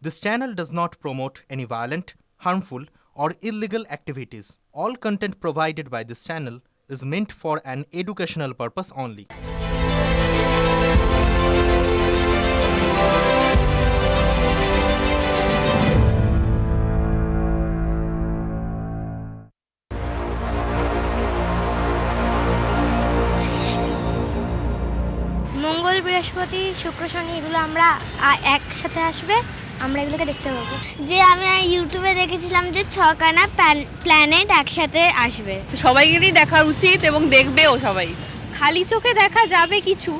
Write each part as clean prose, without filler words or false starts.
This channel does not promote any violent, harmful, or illegal activities. All content provided by this channel is meant for an educational purpose only. মঙ্গল বৃহস্পতি শুক্র শনি এগুলো আমরা একসাথে আসবে, আমরা এগুলোকে দেখতে পাবো। যে আমি ইউটিউবে দেখেছিলাম যে 6খানা প্ল্যানেট একসাথে আসবে। সবাইকেই দেখা উচিত এবং দেখবেও সবাই। খালি চোখে দেখা যাবে কিছু,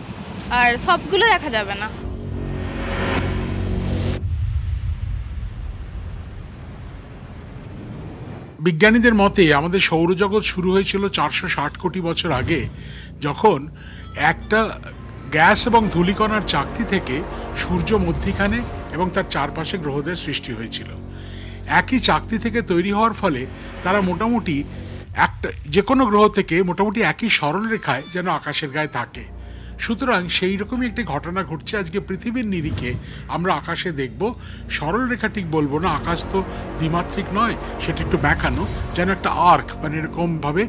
আর সবগুলো দেখা যাবে না। বিজ্ঞানীদের মতে আমাদের সৌরজগৎ শুরু হয়েছিল 460 কোটি বছর আগে, যখন একটা গ্যাস এবং ধূলিকণার চাকতি থেকে সূর্য মধ্যিখানে এবং তার চারপাশে গ্রহদের সৃষ্টি হয়েছিল। একই চাকতি থেকে তৈরি হওয়ার ফলে তারা মোটামুটি একটা যে কোনো গ্রহ থেকে মোটামুটি একই সরলরেখায় যেন আকাশের গায়ে থাকে। সুতরাং সেই রকমই একটি ঘটনা ঘটছে আজকে পৃথিবীর নিরিখে। আমরা আকাশে দেখব সরলরেখা ঠিক বলবো না, আকাশ তো দ্বিমাত্রিক নয়, সেটি একটু ব্যাঁকানো, যেন একটা আর্ক, মানে এরকমভাবে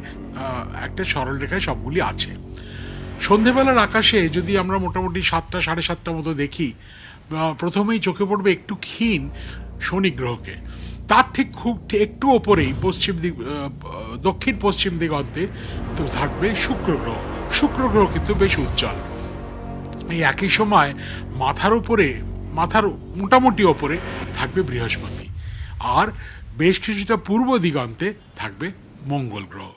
একটা সরলরেখায় সবগুলি আছে। সন্ধেবেলার আকাশে যদি আমরা মোটামুটি 7টা সাড়ে 7টা মতো দেখি, প্রথমেই চোখে পড়বে একটু ক্ষীণ শনি গ্রহকে। তার ঠিক একটু ওপরেই দক্ষিণ পশ্চিম দিগন্তে তো থাকবে শুক্র গ্রহ। শুক্র গ্রহ কিন্তু বেশ উজ্জ্বল। এই একই সময় মাথার মোটামুটি ওপরে থাকবে বৃহস্পতি, আর বেশ কিছুটা পূর্ব দিগন্তে থাকবে মঙ্গল গ্রহ।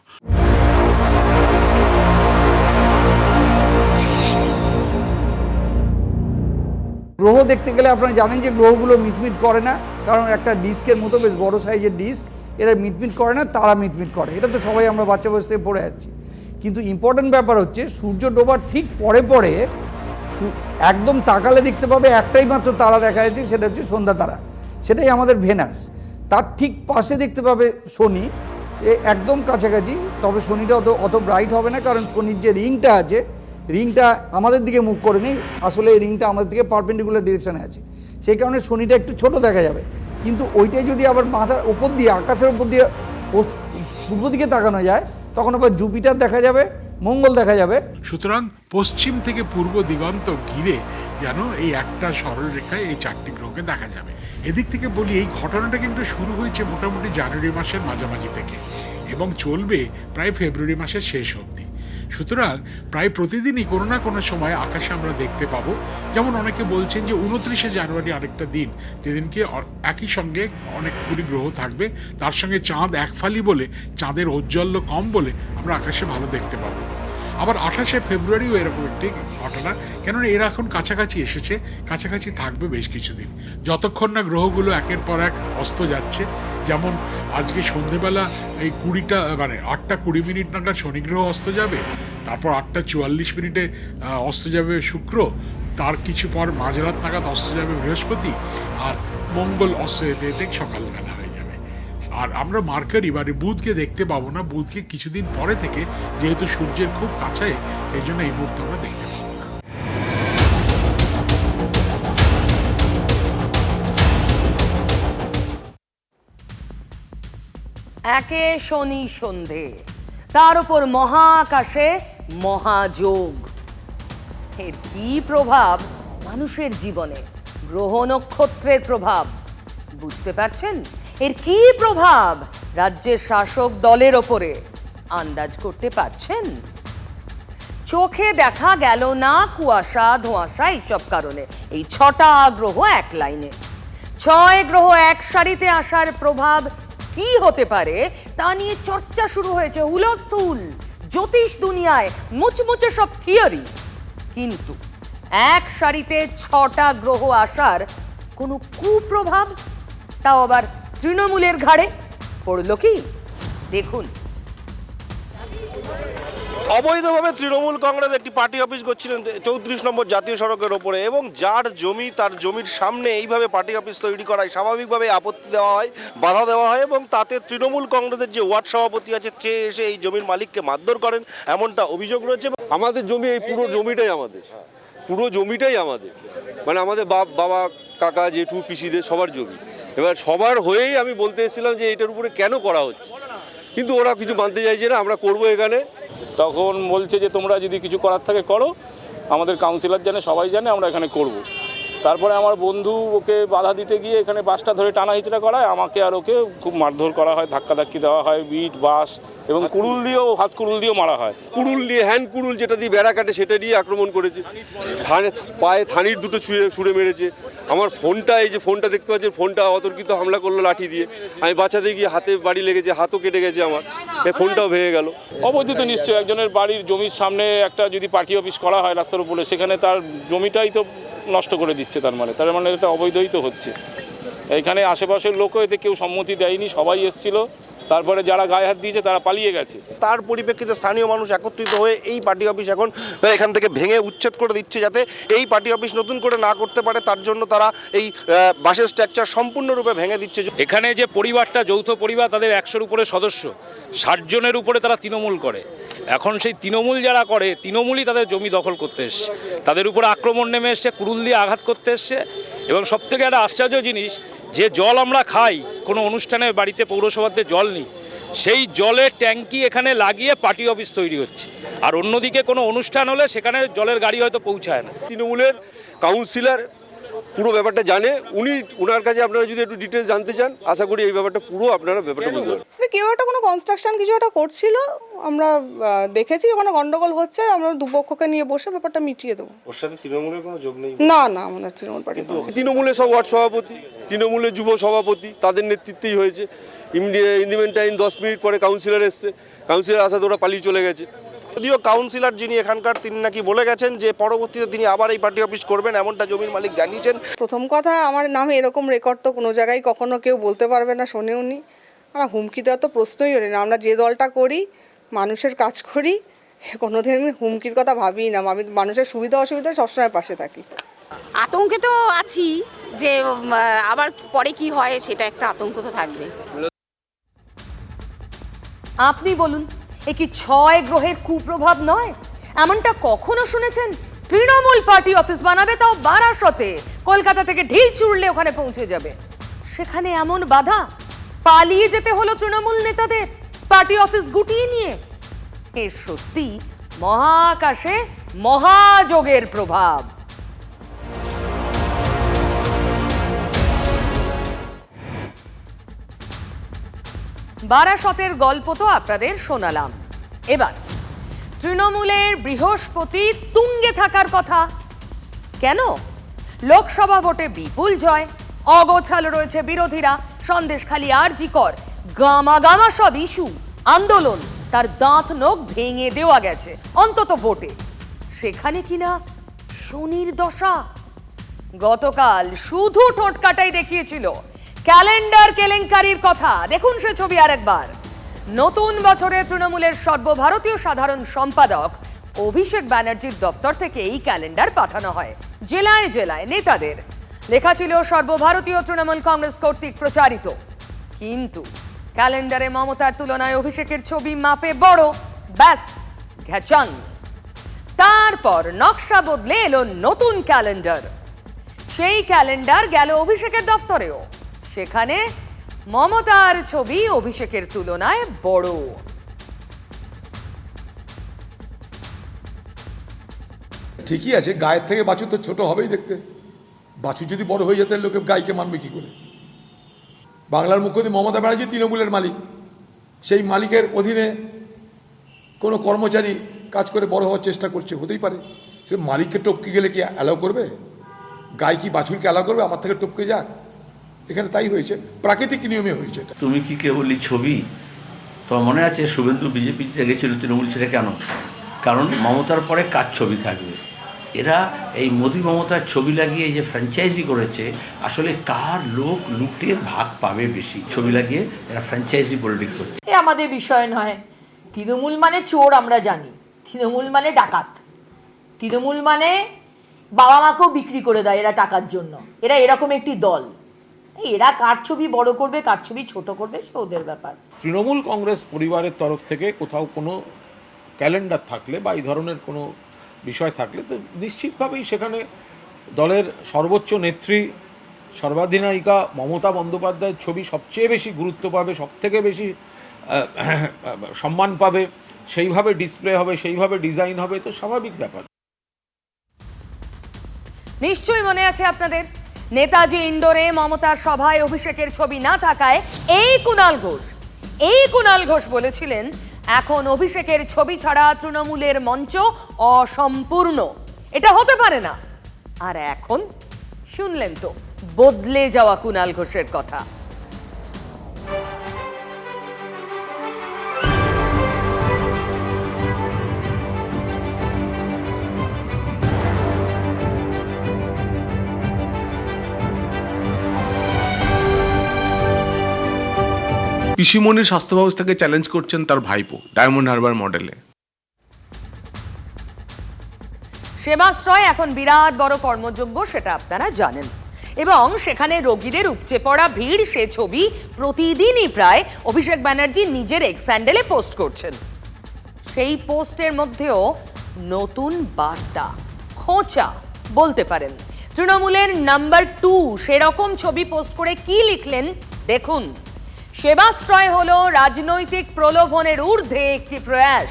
গ্রহ দেখতে গেলে আপনারা জানেন যে গ্রহগুলো মিটমিট করে না, কারণ একটা ডিস্কের মতো বেশ বড় সাইজের ডিস্ক, এরা মিটমিট করে না, তারা মিটমিট করে। এটা তো সবাই আমরা বাচ্চা বয়স থেকে পড়ে যাচ্ছি। কিন্তু ইম্পর্টেন্ট ব্যাপার হচ্ছে সূর্য ডোবার ঠিক পরে একদম তাকালে দেখতে পাবে একটাই মাত্র তারা দেখা যাচ্ছে, সেটা হচ্ছে সন্ধ্যা তারা, সেটাই আমাদের ভেনাস। তার ঠিক পাশে দেখতে পাবে শনি, একদম কাছাকাছি। তবে শনিটা অত ব্রাইট হবে না, কারণ শনির যে রিংটা আছে, রিংটা আমাদের দিকে মুখ করে নেই, আসলে এই রিংটা আমাদের দিকে পারপেন্ডিকুলার ডিরেকশানে আছে, সেই কারণে শনিটা একটু ছোট দেখা যাবে। কিন্তু ওইটাই যদি আবার মাথার ওপর দিয়ে, আকাশের ওপর দিয়ে পূর্ব দিকে তাকানো যায়, তখন আবার জুপিটার দেখা যাবে, মঙ্গল দেখা যাবে। সুতরাং পশ্চিম থেকে পূর্ব দিগন্ত ঘিরে যেন এই একটা সরল রেখায় এই 4টি গ্রহকে দেখা যাবে। এদিক থেকে বলি, এই ঘটনাটা কিন্তু শুরু হয়েছে মোটামুটি জানুয়ারি মাসের মাঝামাঝি থেকে এবং চলবে প্রায় ফেব্রুয়ারি মাসের শেষ অবধি। সুতরাং প্রায় প্রতিদিনই কোনো না কোনো সময় আকাশে আমরা দেখতে পাবো। যেমন অনেকে বলছেন যে 29শে জানুয়ারি আরেকটা দিন, যেদিনকে একই সঙ্গে অনেকগুলি গ্রহ থাকবে, তার সঙ্গে চাঁদ একফালি বলে, চাঁদের ঔজ্জ্বল্য কম বলে আমরা আকাশে ভালো দেখতে পাবো। আবার 28শে ফেব্রুয়ারিও এরকম একটি ঘটনা, কেননা এরা এখন কাছাকাছি এসেছে, কাছাকাছি থাকবে বেশ কিছুদিন, যতক্ষণ না গ্রহগুলো একের পর এক অস্ত যাচ্ছে। যেমন আজকে সন্ধেবেলা এই 8টা 20 মিনিট নাগাদ শনি গ্রহ অস্ত যাবে, তারপর 8টা 44 মিনিটে অস্ত যাবে শুক্র, তার কিছু পর মাঝরাত নাগাদ অস্ত যাবে বৃহস্পতি, আর মঙ্গল অস্ত যেতে সকালবেলা হয়ে যাবে। আর আমরা মার্কারি মানে বুধকে দেখতে পাবো না, বুধকে কিছুদিন পরে থেকে, যেহেতু সূর্যের খুব কাছে, সেই জন্য এই মুহূর্তে আমরা দেখতে পাবো না। একে শনি সন্ধে, তার উপর মহাকাশে মহাযোগ। এর কি প্রভাব মানুষের জীবনে, গ্রহ নক্ষত্রের প্রভাব বুঝতে পারছেন? এর কি প্রভাব রাজ্যের শাসক দলের ওপরে আন্দাজ করতে পারছেন? চোখে দেখা গেল না কুয়াশা ধোঁয়াশা এইসব কারণে এই 6টা গ্রহ এক লাইনে, 6 গ্রহ এক সারিতে আসার প্রভাব কি হতে পারে তা নিয়ে চর্চা শুরু হয়েছে হুলস্থুল জ্যোতিষ দুনিয়ায়, মুচমুচে সব থিওরি। কিন্তু এক সারিতে 6টা গ্রহ আসার কোনো কুপ্রভাব, তাও আবার তৃণমূলের ঘাড়ে পড়ল কি? দেখুন। অবৈধভাবে তৃণমূল কংগ্রেস একটি পার্টি অফিস করছিলেন 34 নম্বর জাতীয় সড়কের ওপরে, এবং যার জমি, তার জমির সামনে এইভাবে পার্টি অফিস তৈরি করায় স্বাভাবিকভাবে আপত্তি দেওয়া হয়, বাধা দেওয়া হয়, এবং তাতে তৃণমূল কংগ্রেসের যে ওয়ার্ড সভাপতি আছে সে এসে এই জমির মালিককে মারধর করেন, এমনটা অভিযোগ রয়েছে। আমাদের জমি, এই পুরো জমিটাই আমাদের, পুরো জমিটাই আমাদের, মানে আমাদের বাবা কাকা জেঠু পিসিদের সবার জমি। এবার সবার হয়েই আমি বলতে এসেছিলাম যে এটার উপরে কেন করা হচ্ছে, কিন্তু ওরা কিছু মানতে চাইছে না। আমরা করবো এখানে। তখন বলছে যে তোমরা যদি কিছু করার থাকে করো, আমাদের কাউন্সিলর জানে, সবাই জানে, আমরা এখানে করব। তারপরে আমার বন্ধু ওকে বাধা দিতে গিয়ে এখানে বাসটা ধরে টানা হিচড়া করায়, আমাকে আর ওকে খুব মারধর করা হয়, ধাক্কাধাক্কি দেওয়া হয়, বিট বাস এবং কুড়ুল দিয়েও, হাত কুড়ুল দিয়েও মারা হয়। কুড়ুল দিয়ে, হ্যান্ড কুড়ুল যেটা দিয়ে বেড়া কাটে সেটা দিয়ে আক্রমণ করেছে। পায়ে থানির দুটো ছুঁড়ে মেরেছে। আমার ফোনটা, এই যে ফোনটা দেখতে পাচ্ছি, ফোনটা অতর্কিত হামলা করলো লাঠি দিয়ে। আমি বাঁচাতে গিয়ে হাতে বাড়ি লেগেছে, হাতও কেটে গেছে আমার, এই ফোনটাও ভেঙে গেল। অবৈধ নিশ্চয়ই, একজনের বাড়ির জমির সামনে একটা যদি পার্টি অফিস করা হয় রাস্তার উপরে, সেখানে তার জমিটাই তো নষ্ট করে দিচ্ছে, তার মানে এটা অবৈধই তো হচ্ছে। এখানে আশেপাশের লোকও এতে কেউ সম্মতি দেয়নি, সবাই এসেছিল, তারপরে যারা গায়ে হাত দিয়েছে তারা পালিয়ে গেছে। তার পরিপ্রেক্ষিতে স্থানীয় মানুষ একত্রিত হয়ে এই পার্টি অফিস এখন এখান থেকে ভেঙে উচ্ছেদ করে দিচ্ছে, যাতে এই পার্টি অফিস নতুন করে না করতে পারে। তার জন্য তারা এই বাসের স্ট্রাকচার সম্পূর্ণরূপে ভেঙে দিচ্ছে। এখানে যে পরিবারটা যৌথ পরিবার, তাদের 100-র উপরে সদস্য, 60 জনের উপরে তারা তৃণমূল করে। এখন সেই তৃণমূল যারা করে, তৃণমূলই তাদের জমি দখল করতে এসছে, তাদের উপরে আক্রমণ নেমে এসছে, কুড়ুল দিয়ে আঘাত করতে এসছে। এবং সবথেকে একটা আশ্চর্য জিনিস, যে জল আমরা খাই কোনো অনুষ্ঠানে, বাড়িতে পৌরসভাতে জল নেই, সেই জলের ট্যাঙ্কি এখানে লাগিয়ে পার্টি অফিস তৈরি হচ্ছে। আর অন্যদিকে কোনো অনুষ্ঠান হলে সেখানে জলের গাড়ি হয়তো পৌঁছায় না। তৃণমূলের কাউন্সিলর পুরো ব্যাপারটা জানে। ওনার কাছে আপনারা যদি একটু ডিটেলস জানতে চান, আশা করি এই ব্যাপারটা পুরো আপনারা ব্যাপারটা বুঝতে পারবেন। কেউ একটা কোনো কনস্ট্রাকশন কিছু একটা করছিল, আমরা দেখেছি ওখানে গন্ডগোল হচ্ছে, আমরা দুপক্ষকে নিয়ে বসে ব্যাপারটা মিটিয়ে দেবো। ওর সাথে তৃণমূলের কোনো যোগ নেই? না, আমাদের তৃণমূল পার্টি। তৃণমূলের সব ওয়ার্ড সভাপতি, তৃণমূলের যুব সভাপতি, তাদের নেতৃত্বেই হয়েছে। ইন দি মেনটাইম 10 মিনিট পরে কাউন্সিলর এসছে, কাউন্সিলর আসাতে ওরা পালিয়ে চলে গেছে। যদিও কাউন্সিলর যিনি এখানকার, তিনি নাকি বলে গেছেন যে পরবর্তীতে তিনি আবার এই পার্টি অফিস করবেন, এমনটা জমির মালিক জানিয়েছেন। প্রথম কথা, আমার নামে এরকম রেকর্ড তো কোনো জায়গায় কখনো কেউ বলতে পারবে না, শোনেও নি। আর হুমকি দেওয়ার তো প্রশ্নই ওঠে না। আমরা যে দলটা করি, মানুষের কাজ করি, কোনোদিন হুমকির কথা ভাবি না। আমি মানুষের সুবিধা অসুবিধা সবসময় পাশে থাকি। আতঙ্কে তো আছি, যে আবার পরে কি হয় সেটা একটা আতঙ্ক তো থাকবে। আপনি বলুন, এ কি 6 গ্রহের কুপ্রভাব নয়? এমনটা কখনো শুনেছেন? তৃণমূল পার্টি অফিস বানাবে, তাও বারাসতে। কলকাতা থেকে ঢিল ছুড়লে ওখানে পৌঁছে যাবে। সেখানে এমন বাধা, পালিয়ে যেতে হলো তৃণমূল নেতাদের পার্টি অফিস গুটিয়ে নিয়ে। এ সত্যি মহাকাশে মহাযোগের প্রভাব। বারাসতের গল্প তো আপনাদের শোনালাম। এবার তৃণমূলের বৃহস্পতি তুঙ্গে থাকার কথা। কেন? লোকসভা ভোটে বিপুল জয়, অগোছালো রয়েছে বিরোধীরা, সন্দেশখালী আরজিকর, গামা সব ইস্যু, আন্দোলন, তার দাঁত নখ ভেঙে দেওয়া গেছে অন্তত ভোটে। সেখানে কিনা শনির দশা। গতকাল শুধু ঠোঁটকাটাই দেখিয়েছিল ক্যালেন্ডার কেলেঙ্কারির কথা। দেখুন সে ছবি আরেকবার। নতুন বছরে তৃণমূলের সর্বভারতীয় সাধারণ সম্পাদক অভিষেক ব্যানার্জির দপ্তর থেকে এই ক্যালেন্ডার পাঠানো হয় জেলায় জেলায় নেতাদের। লেখা ছিল সর্বভারতীয় তৃণমূল কংগ্রেস কর্তৃক প্রচারিত। কিন্তু ক্যালেন্ডারে মমতার তুলনায় অভিষেকের ছবি মাপে বড়। ব্যাস, ঘ্যাচাং। তারপর নকশা বদলে এলো নতুন ক্যালেন্ডার। সেই ক্যালেন্ডার গেল অভিষেকের দপ্তরেও। সেখানে মমতার ছবি অভিষেকের তুলনায় বড়। ঠিকই আছে, গায়ের থেকে বাছুর তো ছোট হবেই দেখতে। বাছুর যদি বড় হয়ে যেত, লোকে গাইকে মানবে কি করে? বাংলার মুখ্যমন্ত্রী মমতা ব্যানার্জি তৃণমূলের মালিক। সেই মালিকের অধীনে কোনো কর্মচারী কাজ করে বড় হওয়ার চেষ্টা করছে, হতেই পারে। সে মালিককে টপকে গেলে কি অ্যালাউ করবে? গাই কি বাছুরকে অ্যালাউ করবে আমার থেকে টপকে যাক? এখানে তাই হয়েছে, প্রাকৃতিক নিয়মে হয়েছে। তুমি কি কেবলই ছবি? তোমার মনে আছে শুভেন্দু বিজেপিতে গেছিল, তৃণমূল ছেড়ে কেন? কারণ মমতার পরে কার ছবি থাকবে। এরা এই মোদি মমতার ছবি লাগিয়ে যে ফ্র্যাঞ্চাইজি করেছে, আসলে কার লোক লুটে ভাগ পাবে বেশি, ছবি লাগিয়ে এরা ফ্র্যাঞ্চাইজি পলিটিক্স করছে। এ আমাদের বিষয় নয়। তৃণমূল মানে চোর, আমরা জানি। তৃণমূল মানে ডাকাত। তৃণমূল মানে বাবা মাকেও বিক্রি করে দেয় এরা টাকার জন্য। এরা এরকম একটি দল। এরা কার ছবি বড় করবে, কার ছবি ছোট করবে, সে ওদের ব্যাপার। তৃণমূল কংগ্রেস পরিবারের তরফ থেকে কোথাও কোনো ক্যালেন্ডার থাকলে বা এই ধরনের কোনো বিষয় থাকলে তো নিশ্চিতভাবেই সেখানে দলের সর্বোচ্চ নেত্রী সর্বাধিনায়িকা মমতা বন্দ্যোপাধ্যায়ের ছবি সবচেয়ে বেশি গুরুত্ব পাবে, সবথেকে বেশি সম্মান পাবে, সেইভাবে ডিসপ্লে হবে, সেইভাবে ডিজাইন হবে, তো স্বাভাবিক ব্যাপার। নিশ্চয়ই মনে আছে আপনাদের, নেতাজি ইন্ডোরে মমতার সভায় অভিষেকের ছবি না থাকায় এই কুণাল ঘোষ বলেছিলেন এখন অভিষেকের ছবি ছাড়া তৃণমূলের মঞ্চ অসম্পূর্ণ, এটা হতে পারে না। আর এখন শুনলেন তো বদলে যাওয়া কুণাল ঘোষের কথা। পিসিমণির স্বাস্থ্য ব্যবস্থাকে চ্যালেঞ্জ করছেন তার ভাইপো ডায়মন্ড হারবার মডেলে। সেবাশ্রয় এখন বিরাট বড় কর্মযোগ্য, সেটা আপনারা জানেন, এবং সেখানে রোগীদের উপচে পড়া ভিড়, সে ছবি প্রতিদিনই প্রায় অভিষেক ব্যানার্জি নিজের এক্স হ্যান্ডেলে পোস্ট করছেন। সেই পোস্টের মধ্যেও নতুন বার্তা, খোঁচা বলতে পারেন। তৃণমূলের নাম্বার 2 সেরকম ছবি পোস্ট করে কি লিখলেন দেখুন। সেবাশ্রয় হলো রাজনৈতিক প্রলোভনের ঊর্ধ্বে একটি প্রয়াস,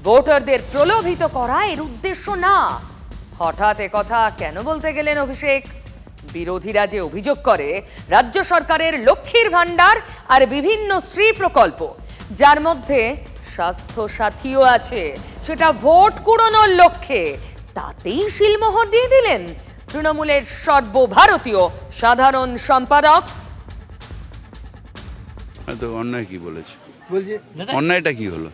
ভোটারদের প্রলোভিত করা এর উদ্দেশ্য না। হঠাৎ একথা কেন বলতে গেলেন অভিষেক? বিরোধীরা যে অভিযোগ করে রাজ্য সরকারের লক্ষ্মীর ভান্ডার আর বিভিন্ন শ্রী প্রকল্প, যার মধ্যে স্বাস্থ্য সাথীও আছে, সেটা ভোট কুড়োনোর লক্ষ্যে, তাতেই শিলমোহর দিয়ে দিলেন তৃণমূলের সর্বভারতীয় সাধারণ সম্পাদক। তো অন্যায় কি বলেছে, অন্যায়টা কি হলো?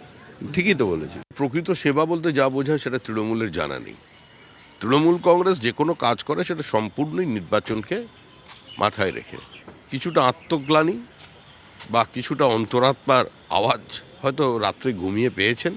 ঠিকই তো বলেছে। প্রকৃত সেবা বলতে যা বোঝায় সেটা তৃণমূলের জানা নেই। তৃণমূল কংগ্রেস যে কোনো কাজ করে সেটা সম্পূর্ণই নির্বাচনকে মাথায় রেখে। কিছুটা আত্মগ্লানি বা কিছুটা অন্তরাত্মার আওয়াজ হয়তো রাত্রে ঘুমিয়ে পেয়েছেন,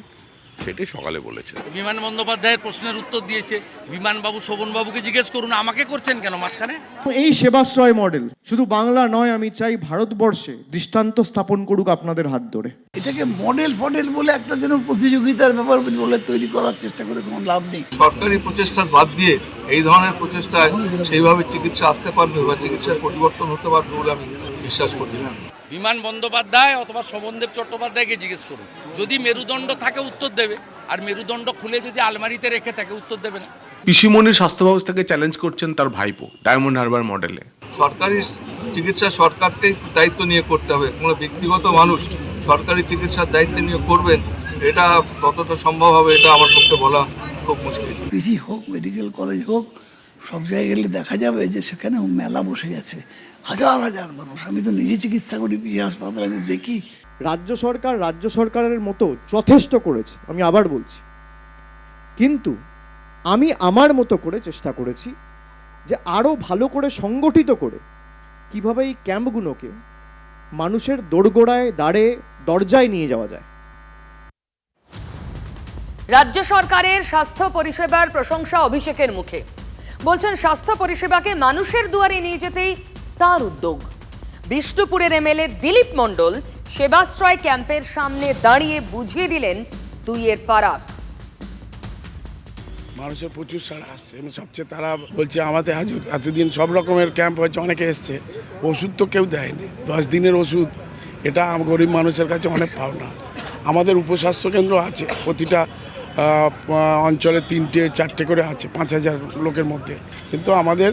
সেটি সকালে বলেছেন। বিমান বন্দ্যোপাধ্যায়ের প্রশ্নের উত্তর দিয়েছে, বিমানবাবু শোভনবাবুকে জিজ্ঞেস করুন, আমাকে করছেন কেন মাঝখানে? এই সেবাশ্রয় মডেল শুধু বাংলা নয়, আমি চাই ভারতবর্ষে দৃষ্টান্ত স্থাপন করুক আপনাদের হাত ধরে। এটাকে মডেল বলে একটা যেন প্রতিযোগিতার ব্যাপার বলে তৈরি করার চেষ্টা করে কোনো লাভ নেই। সরকারি প্রচেষ্টার বাদ দিয়ে এই ধরনের প্রচেষ্টায় সেইভাবে চিকিৎসা আসতে পারবে বা চিকিৎসার পরিবর্তন হতে পারবে বলে আমি বিশ্বাস করছি না। বিমান বন্দ্যোপাধ্যায় অথবা শোভনদেব চট্টোপাধ্যায়কে জিজ্ঞেস করুন, যদি মেরুদণ্ড থাকে উত্তর দেবে, আর মেরুদণ্ড খুলে যদি আলমারিতে রেখে থাকে উত্তর দেবে না। পিসিমণির স্বাস্থ্য ব্যবস্থাকে চ্যালেঞ্জ করছেন তার ভাইপো ডায়মন্ড হারবার মডেলে। সরকারি চিকিৎসা সরকারকে দায়িত্ব নিয়ে করতে হবে। কোনো ব্যক্তিগত মানুষ সরকারি চিকিৎসার দায়িত্ব নিয়ে করবেন, এটা কতটা সম্ভব হবে এটা আমার পক্ষে বলা খুব মুশকিল। পিজি হোক, মেডিকেল কলেজ হোক, সব জায়গায় গেলে দেখা যাবে যে সেখানে মেলা বসে গেছে, হাজার হাজার মানুষ। আমি তো নিজে চিকিৎসা করি পিজি হাসপাতালে, আমি দেখি। রাজ্য সরকারের মতো যথেষ্ট করেছে, আমি আবার বলছি, কিন্তু আমি আমার মতো করে চেষ্টা করেছি যে আরও ভালো করে সংগঠিত করে কিভাবে এই ক্যাম্পগুলোকে মানুষের দোরগোড়ায় দাঁড়ে দরজায় নিয়ে যাওয়া যায়। রাজ্য সরকারের স্বাস্থ্য পরিষেবার প্রশংসা অভিষেকের মুখে। বলছেন স্বাস্থ্য পরিষেবাকে মানুষের দুয়ারে নিয়ে যেতেই তার উদ্যোগ। বিষ্ণুপুরের এমএলএ দিলীপ মণ্ডল সেবাশ্রয় ক্যাম্পের সামনে দাঁড়িয়ে বুঝিয়ে দিলেন দুইয়ের ফারাক। মানুষের প্রচুর সাড়া আসছে, সবচেয়ে তারা বলছে আমাদের এতদিন সব রকমের ক্যাম্প হয়েছে, অনেকে এসছে, ওষুধ তো কেউ দেয়নি, 10 দিনের ওষুধ, এটা গরিব মানুষের কাছে অনেক পাওনা। আমাদের উপস্বাস্থ্য কেন্দ্র আছে, প্রতিটা অঞ্চলে 3-4টে করে আছে 5000 লোকের মধ্যে, কিন্তু আমাদের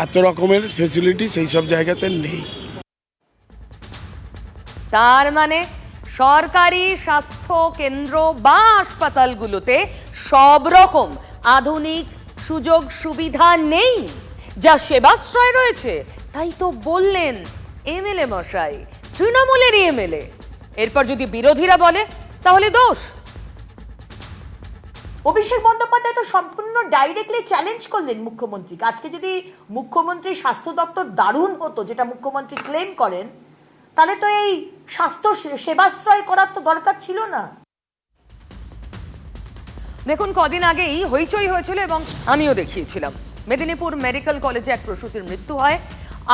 এত রকমের ফেসিলিটি সেই সব জায়গাতে নেই। তার মানে সরকারি স্বাস্থ্য কেন্দ্র বা হাসপাতালগুলোতে সব রকম আধুনিক সুযোগ সুবিধা নেই, যা সেবাশ্রয় রয়েছে। তাই তো বললেন এমএলএ মশাই, তৃণমূলেরই এমএলএ। এরপর যদি বিরোধীরা বলে তাহলে দোষ। অভিষেক বন্দ্যোপাধ্যায় তো সম্পূর্ণ ডাইরেক্টলি চ্যালেঞ্জ করলেন মুখ্যমন্ত্রীকে। আজকে যদি মুখ্যমন্ত্রী স্বাস্থ্য দপ্তর দারুণ হতো, যেটা মুখ্যমন্ত্রী ক্লেম করেন, তাহলে তো এই স্বাস্থ্য সেবাশ্রয় করার তো দরকার ছিল না। দেখুন, কদিন আগেই হইচই হয়েছিল এবং আমিও দেখিয়েছিলাম। মেদিনীপুর মেডিকেল কলেজে এক প্রসূতির মৃত্যু হয়,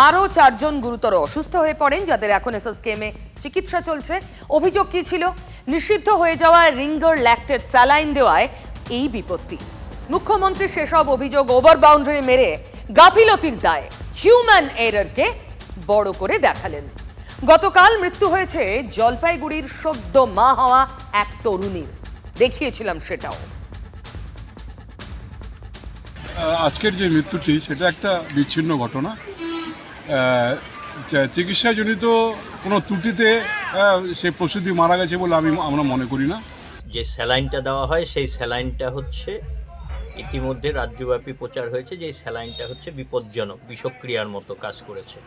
আরও 4 জন গুরুতর অসুস্থ হয়ে পড়েন, যাদের এখন এসএসকেএমে চিকিৎসা চলছে। অভিযোগ কি ছিল? নিষিদ্ধ হয়ে যাওয়া রিঙ্গার ল্যাকটেড স্যালাইন দেওয়ায় এই বিপত্তি। মুখ্যমন্ত্রী সেসব অভিযোগ ওভার বাউন্ডারি মেরে গাফিলতির দায় হিউম্যান এররকে বড় করে দেখালেন। গতকাল মৃত্যু হয়েছে জলপাইগুড়ির সদ্য মা হওয়া এক তরুণীর, দেখিয়েছিলাম সেটাও। আজকের যে মৃত্যুটি সেটা একটা বিচ্ছিন্ন ঘটনা। চিকিৎসাজনিত কোনো ত্রুটিতে সে প্রসূতি মারা গেছে বলে আমরা মনে করি না। যে স্যালাইনটা দেওয়া হয় সেই স্যালাইনটা হচ্ছে ইতিমধ্যে রাজ্যব্যাপী প্রচার হয়েছে যে এই স্যালাইনটা হচ্ছে বিপজ্জনক, বিষক্রিয়ার মতো কাজ করেছে।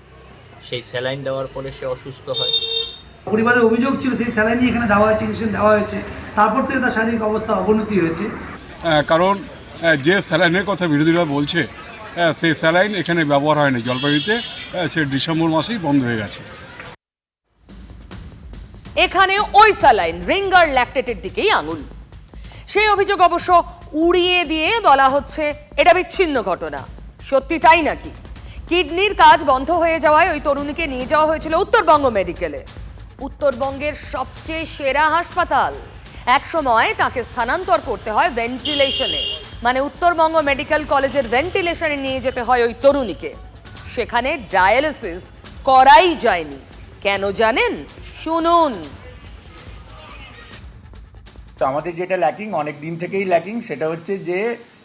সেই স্যালাইন দেওয়ার পরে সে অসুস্থ হয়। পরিবারের অভিযোগ ছিল সেই স্যালাইনই এখানে দেওয়া হয়েছে, ইঞ্জেকশন দেওয়া হয়েছে, তারপর থেকে তার শারীরিক অবস্থা অবনতি হয়েছে। কারণ যে স্যালাইনের কথা বিরোধীরা বলছে সেই স্যালাইন এখানে ব্যবহার হয়নি জলপাইগুড়িতে, সে ডিসেম্বর মাসেই বন্ধ হয়ে গেছে। এখানে ওই স্যালাইন রিঙ্গার ল্যাকটেটের দিকেই আঙুল। সেই অভিযোগ অবশ্য উড়িয়ে দিয়ে বলা হচ্ছে এটা বিচ্ছিন্ন ঘটনা। সত্যি তাই নাকি? কিডনির কাজ বন্ধ হয়ে যাওয়ায় ওই তরুণীকে নিয়ে যাওয়া হয়েছিল উত্তরবঙ্গ মেডিকেলে, উত্তরবঙ্গের সবচেয়ে সেরা হাসপাতাল। একসময় তাকে স্থানান্তর করতে হয় ভেন্টিলেশনে, মানে উত্তরবঙ্গ মেডিকেল কলেজের ভেন্টিলেশনে নিয়ে যেতে হয় ওই তরুণীকে। সেখানে ডায়ালিসিস করাই যায়নি। কেন জানেন? শুনুন। তো আমাদের যেটা ল্যাকিং, অনেক দিন থেকেই ল্যাকিং, সেটা হচ্ছে যে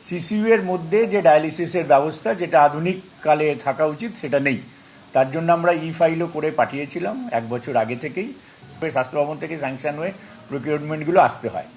সিসিইউ এর মধ্যে যে ডায়ালিসিসের ব্যবস্থা যেটা আধুনিক কালে থাকা উচিত সেটা নেই। তার জন্য আমরা ফাইলও করে পাঠিয়েছিলাম 1 বছর আগে থেকেই। স্বাস্থ্য ভবন থেকে স্যাংশন হয়ে প্রকিউরমেন্টগুলো আসতে হয়,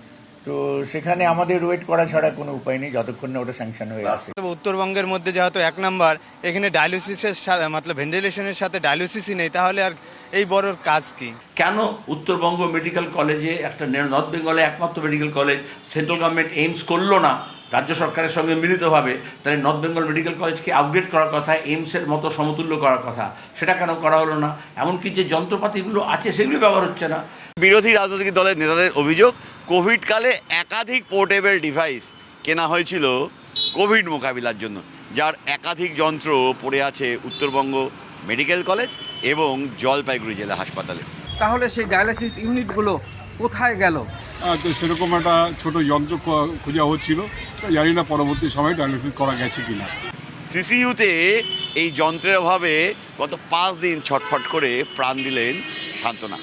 তো সেখানে আমাদের ওয়েট করা ছাড়া কোনো উপায় নেই যতক্ষণ না ওটা স্যাংশন হয়ে আসে। উত্তরবঙ্গের মধ্যে যেহেতু 1 নাম্বার, এখানে ডায়ালিসিসের সাথে মতলব ভেন্টিলেশনের সাথে ডায়ালিসিসই নেই, তাহলে আর এই বড়র কাজ কি? কেন উত্তরবঙ্গ মেডিকেল কলেজে, একটা নর্থ বেঙ্গলে একমাত্র medical college, central government AIIMS করলো না রাজ্য সরকারের সঙ্গে মিলিতভাবে? তাহলে নর্থ বেঙ্গল মেডিকেল কলেজকে আপগ্রেড করার কথা, এইমসের মতো সমতুল্য করার কথা, সেটা কেন করা হলো না? এমনকি যে যন্ত্রপাতিগুলো আছে সেগুলো ব্যবহার হচ্ছে না। বিরোধী রাজনৈতিক দলের নেতাদের অভিযোগ, কোভিডকালে একাধিক পোর্টেবল ডিভাইস কেনা হয়েছিল কোভিড মোকাবিলার জন্য, যার একাধিক যন্ত্র পড়ে আছে উত্তরবঙ্গ মেডিকেল কলেজ এবং জলপাইগুড়ি জেলা হাসপাতালে। তাহলে সেই ডায়ালিসিস ইউনিটগুলো কোথায় গেল? তো সেরকম একটা ছোট যন্ত্র খোঁজা হচ্ছিল, জানি না পরবর্তী সময়ে ডায়ালিসিস করা গেছে কিনা। সিসিইউতে এই যন্ত্রের অভাবে গত 5 দিন ছটফট করে প্রাণ দিলেন সান্ত্বনা।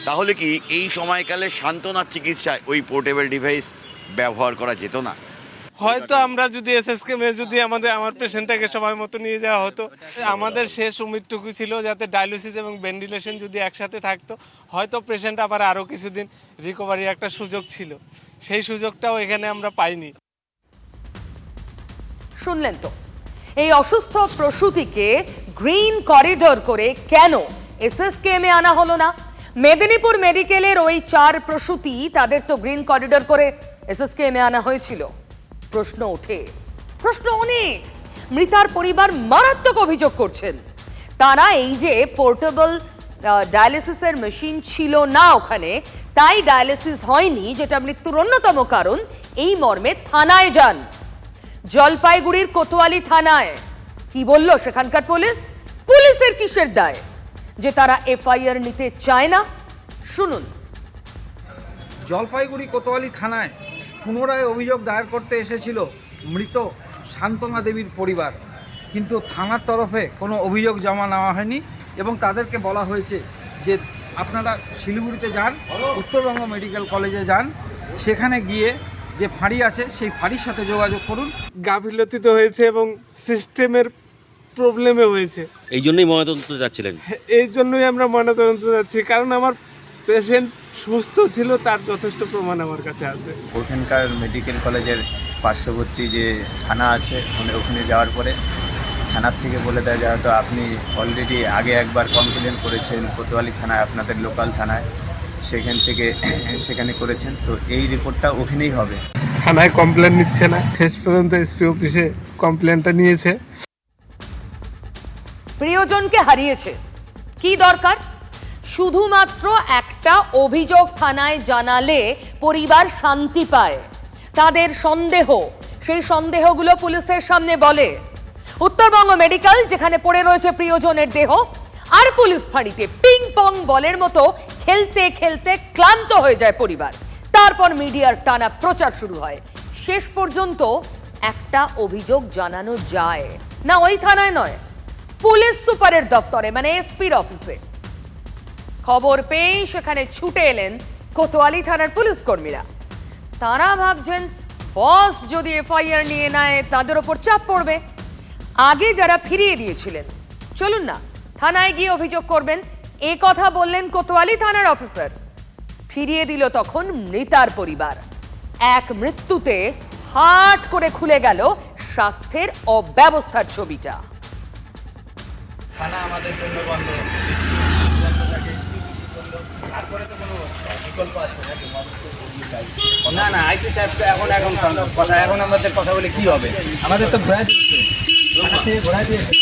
তাহলে কি এই সময়কালে সান্ত্বনার চিকিৎসায় ওই পোর্টেবল ডিভাইস ব্যবহার করা যেত না? হয়তো আমরা যদি এসএসকেএমে যদি আমার পেশেন্টটাকে সময় মতো নিয়ে যাওয়া হতো, আমাদের শেষ উম্মিদটুকু ছিল যাতে ডায়ালিসিস এবং ভেন্টিলেশন যদি একসাথে থাকতো, হয়তো পেশেন্ট আবার আরও কিছুদিন রিকভারি একটা সুযোগ ছিল, সেই সুযোগটাও এখানে আমরা পাইনি। শুনলেন তো, এই অসুস্থ প্রসূতিকে গ্রিন করিডোর করে কেন এসএসকেএমে আনা হলো না? মেদিনীপুর মেডিকেলের ওই 4 প্রসূতি, তাদের তো গ্রিন করিডোর করে এসএসকেএমে আনা হয়েছিল। প্রশ্ন ওঠে, প্রশ্ন অনেক। মৃতার পরিবার মারাত্মক অভিযোগ করছেন, তারা এই যে পোর্টেবল ডায়ালিসিসের মেশিন ছিল না ওখানে, তাই ডায়ালিসিস হয়নি, যেটা মৃত্যুর অন্যতম কারণ, এই মর্মে থানায় যান, জলপাইগুড়ির কোতোয়ালি থানায়। কি বলল সেখানকার পুলিশ? পুলিশের কিসের দায় যে তারা এফআইআর নিতে চায় না? শুনুন। জলপাইগুড়ি কোতোয়ালি থানায় পুনরায় অভিযোগ দায়ের করতে এসেছিল মৃত সান্ত্বনা দেবীর পরিবার, কিন্তু থানার তরফে কোনো অভিযোগ জমা নেওয়া হয়নি এবং তাদেরকে বলা হয়েছে যে আপনারা শিলিগুড়িতে যান, উত্তরবঙ্গ মেডিকেল কলেজে যান, সেখানে গিয়ে যে ফাঁড়ি আছে সেই ফাঁড়ির সাথে যোগাযোগ করুন। গাফিলতি তো হয়েছে এবং সিস্টেমের প্রবলেমে হয়েছে, এই জন্যই ময়নাতদন্ত যাচ্ছিলেন? এই জন্যই আমরা ময়নাতদন্ত যাচ্ছি, কারণ আমার পেশেন্ট সুস্থ ছিল, তার যথেষ্ট প্রমাণ আমার কাছে আছে। ওখানকার মেডিকেল কলেজের পার্শ্ববর্তী যে থানা আছে ওখানে যাওয়ার পরে থানার থেকে বলে দেয় যে হয়তো আপনি অলরেডি আগে একবার কমপ্লেন করেছেন কোতোয়ালি থানায়, আপনাদের লোকাল থানায়, সেখানে করেছেন, তো এই রিপোর্টটা ওখানেই হবে। থানায় কমপ্লেন নিচ্ছে না, শেষ পর্যন্ত এসপি অফিসে কমপ্লেনটা নিয়েছে। প্রিয়জনকে হারিয়েছে, কি দরকার? শুধুমাত্র একটা অভিযোগ থানায় জানালে পরিবার শান্তি পায়। তাদের সন্দেহ, সেই সন্দেহগুলো পুলিশের সামনে বলে। উত্তরবঙ্গ মেডিকেল যেখানে পড়ে রয়েছে প্রিয়জনের দেহ, আর পুলিশ ফাঁড়িতে পিং পং বলের মতো খেলতে খেলতে ক্লান্ত হয়ে যায় পরিবার। তারপর মিডিয়ার টানা প্রচার শুরু হয়। শেষ পর্যন্ত একটা অভিযোগ জানানো যায় না, ওই থানায় নয়, পুলিশ সুপারের দপ্তরে, মানে এসপির অফিসে। খবর পেয়েই সেখানে ছুটে এলেন কোতোয়ালি থানার পুলিশ কর্মীরা। তারা ভাবছেন বস যদি এফআইআর নিয়ে নেয় তাদের ওপর চাপ পড়বে। আগে যারা ফিরিয়ে দিয়েছিলেন, চলুন না থানায় গিয়ে অভিযোগ করবেন, এ কথা বললেন কোতোয়ালি থানার অফিসার। ফিরিয়ে দিল তখন মৃতার পরিবার। এক মৃত্যুতে হাট করে খুলে গেল স্বাস্থ্যের অব্যবস্থার ছবিটা। থানা আমাদের জন্য বন্ধ, তারপরে তো কোনো বিকল্প আছে না? না আইসি সাহেব তো এখন কথা, এখন আমাদের কথা বলে কি হবে? আমাদের তো ঘোরা দিয়েছে, থানা থেকে ঘোরা দিয়েছে।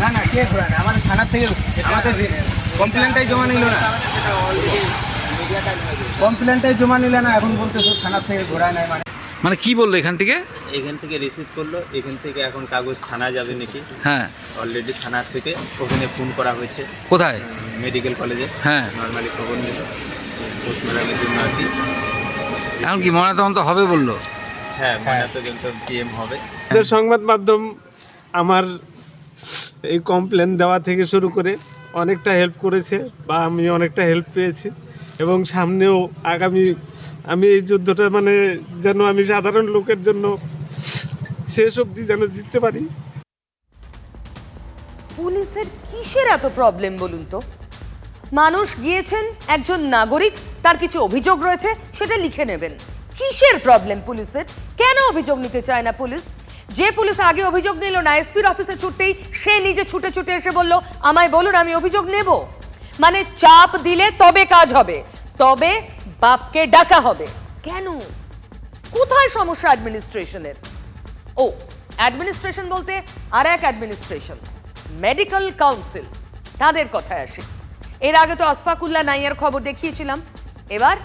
না না, কে ঘোরা না, আমাদের থানার থেকে আমাদের কমপ্লেনটাই জমা নিল না, কমপ্লেনটাই জমা নিল না, এখন বলতেছে থানার থেকে ঘোরায় নাই। মানে কি বললো এখান থেকে? এখান থেকে রিসিভ করলো, এখান থেকে এখন কাগজ থানায় যাবে নাকি? হ্যাঁ, অলরেডি থানার থেকে ওখানে ফোন করা হয়েছে। কোথায়? মেডিকেল কলেজে। হ্যাঁ, নর্মালি খবর নিল পোস্টমর্টমের জন্য আর কি। এখন কি ময়নাতদন্ত হবে বললো? হ্যাঁ, ময়নাতদন্ত পিএম হবে। সংবাদ মাধ্যম আমার এই কমপ্লেন দেওয়া থেকে শুরু করে অনেকটা হেল্প করেছে, বা আমি অনেকটা হেল্প পেয়েছি, এবং সামনেও আগামী আমি এই যুদ্ধটা মানে যেন আমি সাধারণ লোকের জন্য শেষ অবধি যেন জিততে পারি। পুলিশের কিসের এত প্রবলেম বলুন তো? মানুষ গিয়েছেন, একজন নাগরিক, তার কিছু অভিযোগ রয়েছে, সেটা লিখে নেবেন। কিসের প্রবলেম পুলিশের? কেন অভিযোগ নিতে চায় না পুলিশ? যে পুলিশ আগে অভিযোগ নিল না, এসপির অফিসে ছুটতেই সে নিজে ছুটে ছুটে এসে বলল আমায় বলুন আমি অভিযোগ নেব। মানে চাপ দিলে তবে কাজ হবে, তবে বাপকে ডাকা হবে। কেন? কোথায় সমস্যা অ্যাডমিনিস্ট্রেশনের? ও, অ্যাডমিনিস্ট্রেশন বলতে আর এক অ্যাডমিনিস্ট্রেশন, মেডিকেল কাউন্সিল, তাদের কথায় আসে। এর আগে তো আশফাকুল্লাহ নাইয়ার খবর দেখিয়েছিলাম, এবার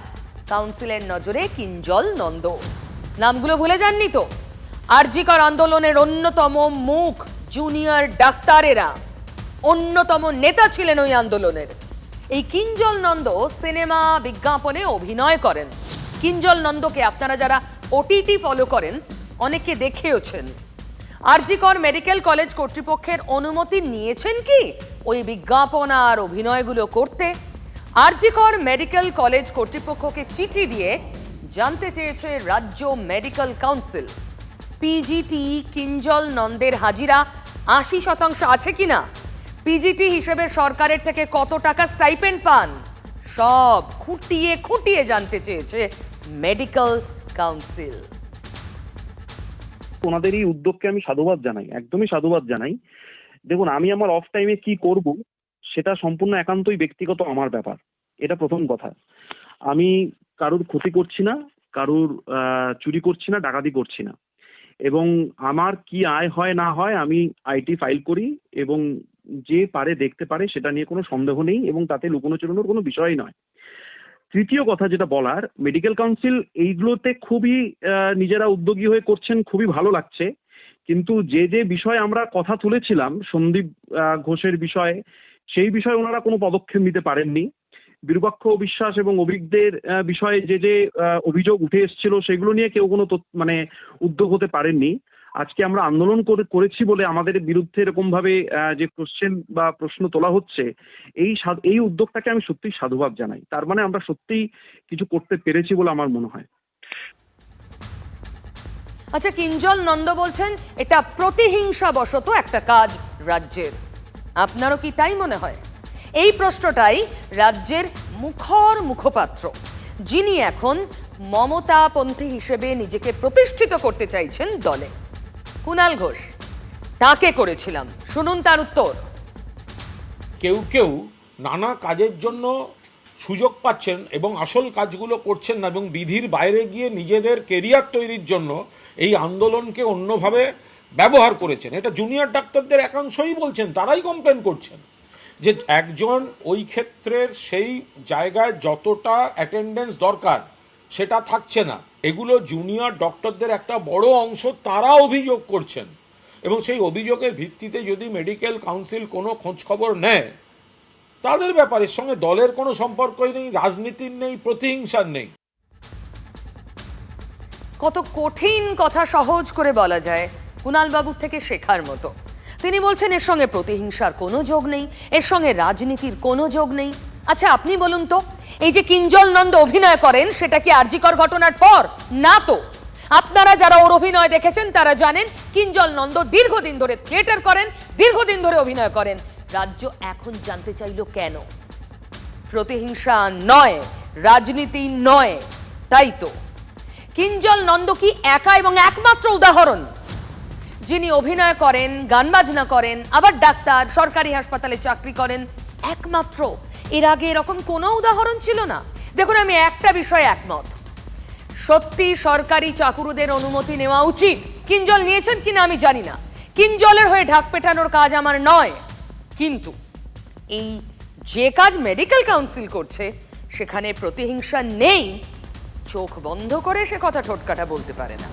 কাউন্সিলের নজরে কিঞ্জল নন্দ। নামগুলো ভুলে যাননি তো? আরজিকর আন্দোলনের অন্যতম মুখ, জুনিয়র ডাক্তারেরা অন্যতম নেতা ছিলেন ওই আন্দোলনের। এই কিঞ্জল নন্দ সিনেমা বিজ্ঞাপনে অভিনয় করেন। কিঞ্জল নন্দকে আপনারা যারা ওটিটি ফলো করেন অনেকে দেখেওছেন। আরজিকর মেডিকেল কলেজ কর্তৃপক্ষের অনুমতি নিয়েছেন কি ওই বিজ্ঞাপন আর অভিনয়গুলো করতে? আরজিকর মেডিকেল কলেজ কর্তৃপক্ষকে চিঠি দিয়ে জানতে চেয়েছে রাজ্য মেডিকেল কাউন্সিল, পিজিটি কিঞ্জল নন্দের হাজিরা ৮০% আছে কিনা, পিজিটি হিসেবে সরকারের থেকে কত টাকা স্টাইপেন্ড পান, সব খুঁটিয়ে খুঁটিয়ে জানতে চেয়েছে মেডিকেল কাউন্সিল। ওনাদের এই উদ্যোগকে আমি সাধুবাদ জানাই, একদমই সাধুবাদ জানাই। দেখুন, আমি আমার অফ টাইমে কি করব সেটা সম্পূর্ণ একান্তই ব্যক্তিগত আমার ব্যাপার, এটা প্রথম কথা। আমি কারুর ক্ষতি করছি না, কারুর চুরি করছি না, ডাকাতি করছি না, এবং আমার কি আয় হয় না হয় আমি আইটি ফাইল করি, এবং যে পারে দেখতে পারে সেটা নিয়ে কোনো সন্দেহ নেই, এবং তাতে লুকোনো চুরানোর কোনো বিষয় নয়। তৃতীয় কথা যেটা বলার, মেডিকেল কাউন্সিল এইগুলোতে খুবই নিজেরা উদ্যোগী হয়ে করছেন, খুবই ভালো লাগছে। কিন্তু যে যে বিষয়ে আমরা কথা তুলেছিলাম, সন্দীপ ঘোষের বিষয়ে, সেই বিষয়ে ওনারা কোনো পদক্ষেপ নিতে পারেননি। বিরূপাক্ষ বিশ্বাস এবং অভিজ্ঞদের বিষয়ে যে যে অভিযোগ উঠে এসেছিল সেগুলো নিয়ে কেউ কোনো মানে উদ্যোগ হতে পারেননি। আজকে আমরা আন্দোলন করেছি বলে আমাদের বিরুদ্ধে এরকম ভাবে যে কোশ্চেন বা প্রশ্ন তোলা হচ্ছে, এই উদ্যোগটাকে আমি সত্যিই সাধুবাদ জানাই। তার মানে আমরা সত্যিই কিছু করতে পেরেছি বলে আমার মনে হয়। আচ্ছা, কিঞ্জল নন্দ বলছেন এটা প্রতিহিংসাবশত একটা কাজ রাজ্যের, আপনারও কি তাই মনে হয়? এই প্রশ্নটাই রাজ্যের মুখর মুখপাত্র, যিনি এখন মমতাপন্থী হিসেবে নিজেকে প্রতিষ্ঠিত করতে চাইছেন দলে, কুণাল ঘোষ, তাকে করেছিলাম। শুনুন তার উত্তর। কেউ কেউ নানা কাজের জন্য সুযোগ পাচ্ছেন এবং আসল কাজগুলো করছেন না, এবং বিধির বাইরে গিয়ে নিজেদের কেরিয়ার তৈরির জন্য এই আন্দোলনকে অন্যভাবে ব্যবহার করেছেন। এটা জুনিয়র ডাক্তারদের একাংশই বলছেন, তারাই কমপ্লেন করছেন যে একজন ওই ক্ষেত্রের সেই জায়গায় যতটা অ্যাটেন্ডেন্স দরকার সেটা থাকছে না। এগুলো জুনিয়র ডক্টরদের একটা বড় অংশ তারা অভিযোগ করছেন, এবং সেই অভিযোগের ভিত্তিতে যদি মেডিকেল কাউন্সিল কোনো খোঁজখবর নেয়, তাদের ব্যাপারের সঙ্গে দলের কোনো সম্পর্কই নেই, রাজনীতির নেই, প্রতিহিংসার নেই। কত কঠিন কথা সহজ করে বলা যায়, কুণাল বাবুর থেকে শেখার মতো। তিনি বলছেন এর সঙ্গে প্রতিহিংসার কোনো যোগ নেই, এর সঙ্গে রাজনীতির কোনো যোগ নেই। আচ্ছা আপনি বলুন তো, এই যে কিঞ্জল নন্দ অভিনয় করেন সেটা কি আরজিকর ঘটনার পর? না তো। আপনারা যারা ওর অভিনয় দেখেছেন তারা জানেন কিঞ্জল নন্দ দীর্ঘদিন ধরে থিয়েটার করেন, দীর্ঘদিন ধরে অভিনয় করেন। রাজ্য এখন জানতে চাইল কেন? প্রতিহিংসা নয়, রাজনীতি নয়, তাই তো কিঞ্জল নন্দ কি একা এবং একমাত্র উদাহরণ যিনি অভিনয় করেন, গান বাজনা করেন, আবার ডাক্তার, সরকারি হাসপাতালে চাকরি করেন? একমাত্র। এর আগে এরকম কোনো উদাহরণ ছিল না। দেখুন, আমি একটা বিষয়ে একমত, সত্যি সরকারি চাকুরুদের অনুমতি নেওয়া উচিত। কিঞ্জল নিয়েছেন কিনা আমি জানি না, কিঞ্জলের হয়ে ঢাক পেটানোর কাজ আমার নয়, কিন্তু এই যে কাজ মেডিকেল কাউন্সিল করছে সেখানে প্রতিহিংসা নেই, চোখ বন্ধ করে সে কথা ঠোটকাটা বলতে পারে না।